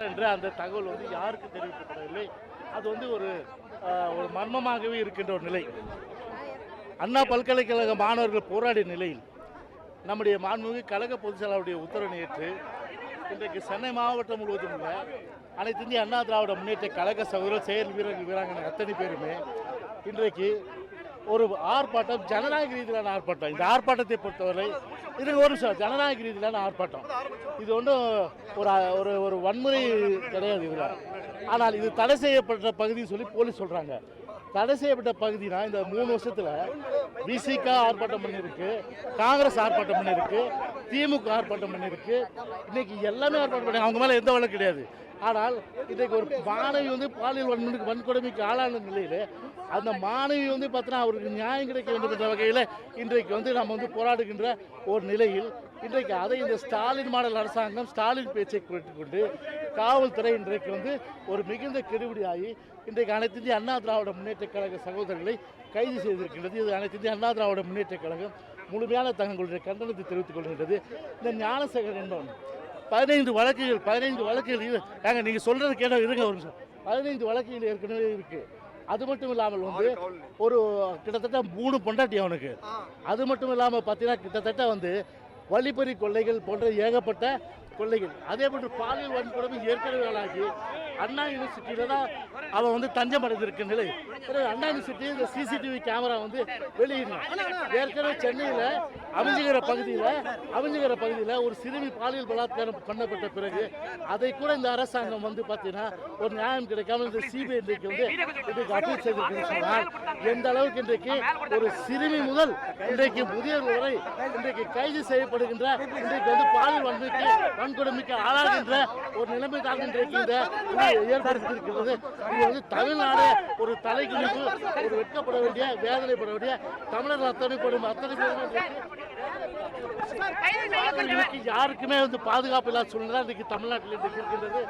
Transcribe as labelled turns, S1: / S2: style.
S1: என்று அந்த தகவல் வந்து யாருக்கு தெரிவிக்கப்படவில்லை. அது வந்து ஒரு மர்மமாகவே இருக்கின்ற ஒரு நிலை. அண்ணா பல்கலைக்கழக மாணவர்கள் போராடிய நிலையில் நம்முடைய மாண்புமிகு கழக பொதுச் செயலாளருடைய உத்தரவை ஏற்று இன்றைக்கு சென்னை மாவட்டம் முழுவதும் உள்ள அனைத்து இந்திய அண்ணா திராவிட முன்னேற்ற கழக சகோதரர் செயல் வீரர்கள் வீராங்கனை அத்தனை பேருமே இன்றைக்கு ஒரு ஆர்ப்பாட்டம், ஜனநாயக ரீதியிலான ஆர்ப்பாட்டம். இந்த ஆர்ப்பாட்டத்தை பொறுத்தவரை இது ஒரு நிமிஷம், ஜனநாயக ரீதியிலான ஆர்ப்பாட்டம். இது ஒன்றும் ஒரு ஒரு வன்முறை கிடையாது இதில். ஆனால் இது தடை செய்யப்பட்ட பகுதின்னு சொல்லி போலீஸ் சொல்கிறாங்க. தடை செய்யப்பட்ட பகுதினா இந்த 3 வருஷத்தில் விசிக ஆர்ப்பாட்டம் பண்ணியிருக்கு, காங்கிரஸ் ஆர்ப்பாட்டம் பண்ணியிருக்கு, திமுக ஆர்ப்பாட்டம் பண்ணியிருக்கு, இன்னைக்கு எல்லாமே ஆர்ப்பாட்டம் பண்ணி அவங்க மேலே எந்த வழக்கு கிடையாது. ஆனால் இன்றைக்கு ஒரு மாணவி வந்து பாலியல் வன்கொடுமைக்கு ஆளான நிலையில் அந்த மாணவி வந்து பார்த்தீங்கன்னா அவருக்கு நியாயம் கிடைக்க வேண்டும் என்ற வகையில் இன்றைக்கு வந்து நம்ம வந்து போராடுகின்ற ஒரு நிலையில் இன்றைக்கு அதை இந்த ஸ்டாலின் மாடல் அரசாங்கம் ஸ்டாலின் பேச்சை கேட்டுக்கொண்டு காவல்துறை இன்றைக்கு வந்து ஒரு மிகுந்த கெடுபிடியாகி இன்றைக்கு அனைத்து இந்திய அண்ணா திராவிட முன்னேற்ற கழக சகோதரர்களை கைது செய்திருக்கின்றது. இது அனைத்து இந்திய அண்ணா திராவிட முன்னேற்ற கழகம் முழுமையான தங்களுடைய கண்டனத்தை தெரிவித்துக் கொள்கின்றது. இந்த ஞானசேகர் என்பவன் 15 வழக்குகள் நாங்கள் நீங்கள் சொல்கிறது கேட்ட இருங்க ஒரு நிமிஷம். 15 வழக்குகள் ஏற்கனவே இருக்குது. அது மட்டும் இல்லாமல் வந்து ஒரு கிட்டத்தட்ட 3 பொண்டாட்டி அவனுக்கு. அது மட்டும் இல்லாமல் பார்த்தீங்கன்னா கிட்டத்தட்ட வந்து வழிப்பறி கொள்ளைகள் போன்ற ஏகப்பட்ட கொள்ளைகள். அதே போன்று பாலியல் வன்கொடுமை ஏற்கனவே ஆளாகி அண்ணா யூனிவர்சிட்டியில் தான் அவன் வந்து தஞ்சம் அடைந்திருக்க நிலை. அண்ணா யூனிவர்சிட்டி இந்த சிசிடிவி கேமரா வந்து வெளியிடணும். ஏற்கனவே சென்னையில் அமைஞ்சுகிற பகுதியில் ஒரு சிறுமி பாலியல் பலாத்காரம் பண்ணப்பட்ட பிறகு அதை கூட இந்த அரசாங்கம் வந்து பார்த்தீங்கன்னா ஒரு நியாயம் கிடைக்காமல் இந்த சிபிஐ இன்றைக்கு வந்து இன்றைக்கு அப்பீல் செய்திருக்கிறது. சொன்னால் எந்த அளவுக்கு இன்றைக்கு ஒரு சிறுமி முதல் இன்றைக்கு முதியோர் வரை இன்றைக்கு கைது செய்யப்படுகின்ற இன்றைக்கு வந்து பாலியல் வன்கொடுமைக்கு ஆளாகின்ற ஒரு நிலைமை தான் இன்றைக்கு இந்த ஏற்படுத்தியிருக்கிறது. இது வந்து தமிழ்நாடு ஒரு தலைக்குனிப்பு, ஒரு வெட்கப்பட வேண்டிய, வேதனைப்பட வேண்டிய தமிழர் அத்தனை பேரும் யாருக்குமே வந்து பாதுகாப்பு இல்லாத சூழ்நிலை இன்றைக்கு தமிழ்நாட்டில் இருக்கின்றது.